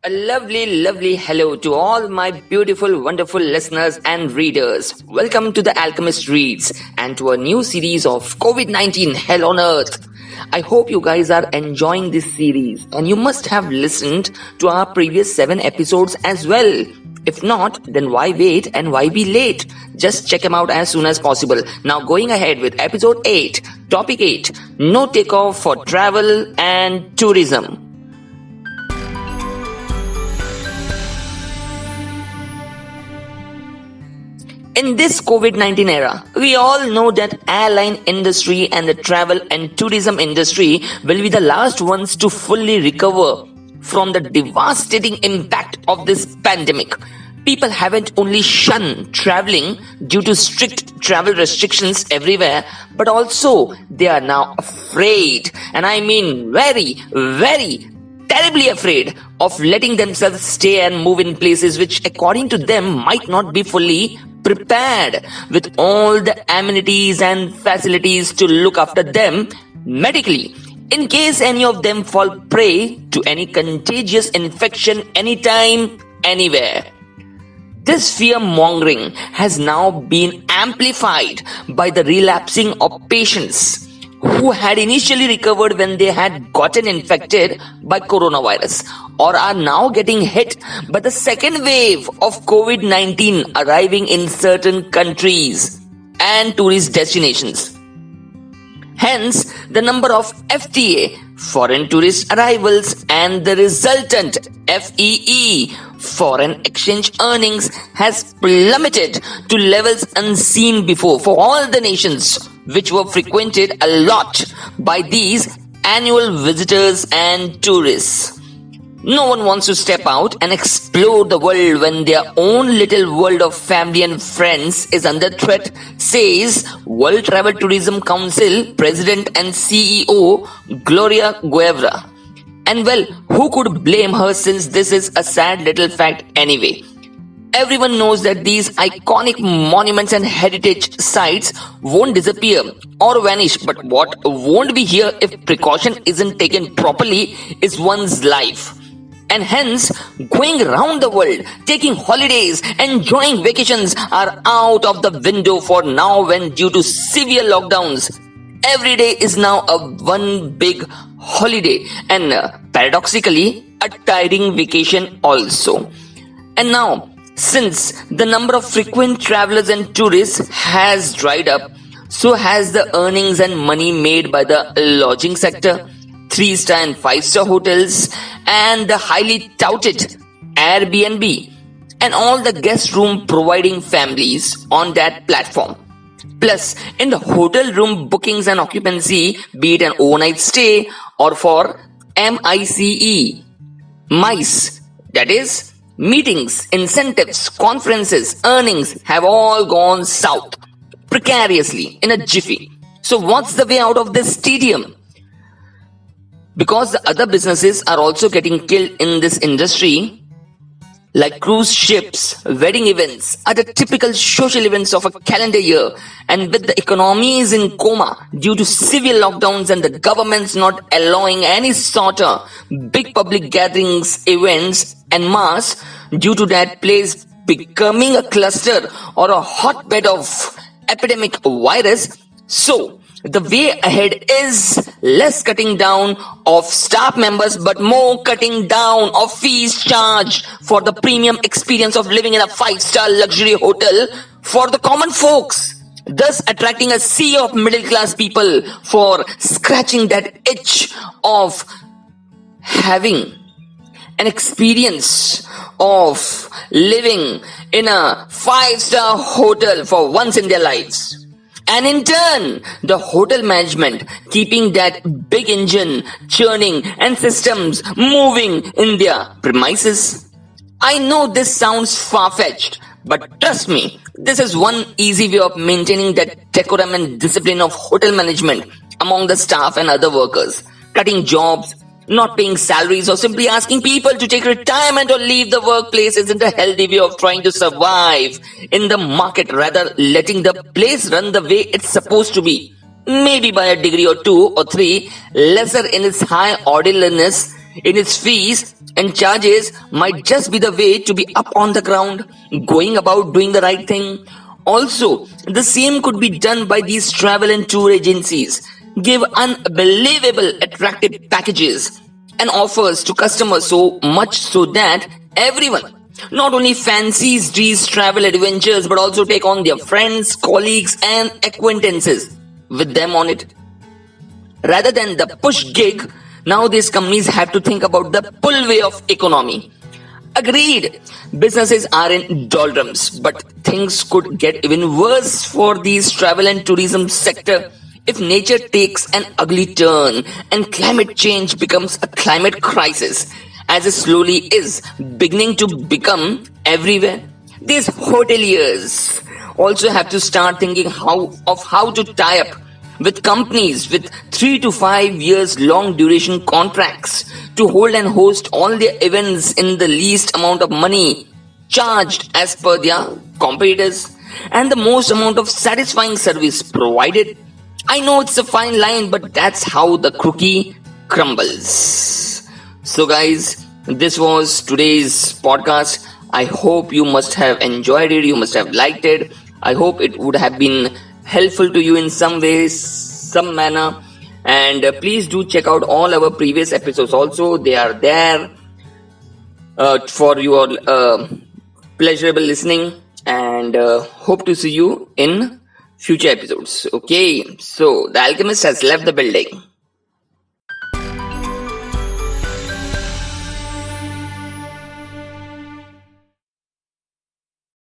A lovely hello to all my beautiful, wonderful listeners and readers. Welcome to the Alchemist Reads and to a new series of Covid-19 Hell on Earth. I hope you guys are enjoying this series and you must have listened to our previous 7 episodes as well. If not, then why wait and why be late? Just check them out as soon as possible. Now going ahead with episode 8, topic 8, no takeoff for travel and tourism. In this Covid-19 era, we all know that airline industry and the travel and tourism industry will be the last ones to fully recover from the devastating impact of this pandemic. People haven't only shunned traveling due to strict travel restrictions everywhere, but also they are now afraid, and I mean very terribly afraid of letting themselves stay and move in places which according to them might not be fully prepared with all the amenities and facilities to look after them medically in case any of them fall prey to any contagious infection anytime, anywhere. This fear-mongering has now been amplified by the relapsing of patients who had initially recovered when they had gotten infected by coronavirus or are now getting hit by the second wave of Covid-19 arriving in certain countries and tourist destinations. Hence, the number of FTA, foreign tourist arrivals, and the resultant FEE, foreign exchange earnings, has plummeted to levels unseen before for all the nations which were frequented a lot by these annual visitors and tourists. No one wants to step out and explore the world when their own little world of family and friends is under threat, says World Travel Tourism Council President and CEO Gloria Guevara. And well, who could blame her since this is a sad little fact anyway? Everyone knows that these iconic monuments and heritage sites won't disappear or vanish, but what won't be here if precaution isn't taken properly is one's life. And hence, going around the world, taking holidays, enjoying vacations are out of the window for now when due to severe lockdowns. Every day is now a one big holiday and paradoxically a tiring vacation also. And now, since the number of frequent travelers and tourists has dried up, so has the earnings and money made by the lodging sector, 3-star and 5-star hotels, and the highly touted Airbnb, and all the guest room providing families on that platform. Plus, in the hotel room bookings and occupancy, be it an overnight stay or for MICE, that is, meetings, incentives, conferences, earnings have all gone south precariously in a jiffy. So what's the way out of this tedium? Because the other businesses are also getting killed in this industry, like cruise ships, wedding events are the typical social events of a calendar year, and with the economies in coma due to severe lockdowns and the governments not allowing any sort of big public gatherings, events and mass, due to that place becoming a cluster or a hotbed of epidemic virus. So the way ahead is less cutting down of staff members but more cutting down of fees charged for the premium experience of living in a 5-star luxury hotel for the common folks, thus attracting a sea of middle class people for scratching that itch of having an experience of living in a 5-star hotel for once in their lives. And in turn, the hotel management keeping that big engine churning and systems moving in their premises. I know this sounds far-fetched, but trust me, this is one easy way of maintaining that decorum and discipline of hotel management among the staff and other workers. Cutting jobs, not paying salaries, or simply asking people to take retirement or leave the workplace isn't a healthy way of trying to survive in the market, rather letting the place run the way it's supposed to be. Maybe by a degree or 2 or 3 lesser in its high orderliness in its fees, And charges might just be the way to be up on the ground, going about doing the right thing. Also, the same could be done by these travel and tour agencies. Give unbelievable attractive packages and offers to customers, so much so that everyone not only fancies these travel adventures but also take on their friends, colleagues, and acquaintances with them on it. Rather than the push gig, now these companies have to think about the pull way of economy. Agreed, businesses are in doldrums, but things could get even worse for these travel and tourism sector if nature takes an ugly turn and climate change becomes a climate crisis, as it slowly is beginning to become everywhere. These hoteliers also have to start thinking how to tie up with companies with 3 to 5 years long duration contracts to hold and host all their events in the least amount of money charged as per their competitors and the most amount of satisfying service provided. I know it's a fine line, but that's how the cookie crumbles. So guys, this was today's podcast. I hope you must have enjoyed it, you must have liked it. I hope it would have been helpful to you in some ways, some manner. And please do check out all our previous episodes also. They are there for your pleasurable listening, and hope to see you in future episodes. Okay, so the Alchemist has left the building.